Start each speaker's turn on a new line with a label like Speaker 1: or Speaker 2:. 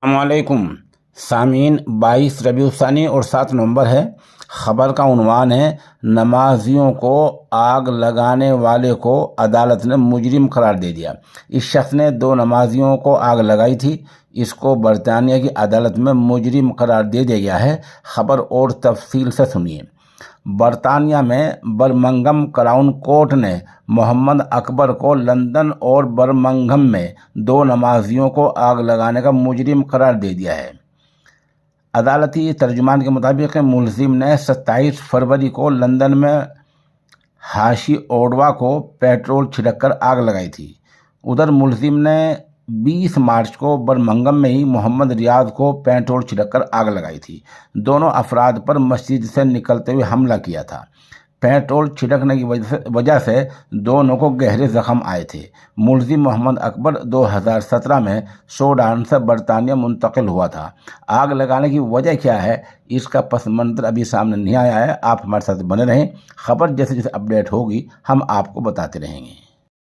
Speaker 1: अस्सलामुअलैकुम सामीन। 22 रबीउल सानी और 7 नवंबर है। खबर का उन्वान है, नमाजियों को आग लगाने वाले को अदालत ने मुजरिम करार दे दिया। इस शख्स ने 2 नमाजियों को आग लगाई थी। इसको बरतानिया की अदालत में मुजरिम करार दे दिया गया है। खबर और तफसील से सुनिए। बरतानिया में बर्मिंघम क्राउन कोर्ट ने मोहम्मद अकबर को लंदन और बर्मिंघम में 2 नमाजियों को आग लगाने का मुजरिम करार दे दिया है। अदालती तर्जुमान के मुताबिक मुलजिम ने 27 फरवरी को लंदन में हाशी ओडवा को पेट्रोल छिड़ककर आग लगाई थी। उधर मुलजिम ने 20 मार्च को बर्मिंघम में ही मोहम्मद रियाज को पेट्रोल छिड़ककर आग लगाई थी। दोनों अफराद पर मस्जिद से निकलते हुए हमला किया था। पेट्रोल छिड़कने की वजह से दोनों को गहरे जख्म आए थे। मुलजिम मोहम्मद अकबर 2017 में सूडान से बरतानिया मुंतकिल हुआ था। आग लगाने की वजह क्या है, इसका पस मंजर अभी सामने नहीं आया है। आप हमारे साथ बने रहें। खबर जैसे जैसे अपडेट होगी हम आपको बताते रहेंगे।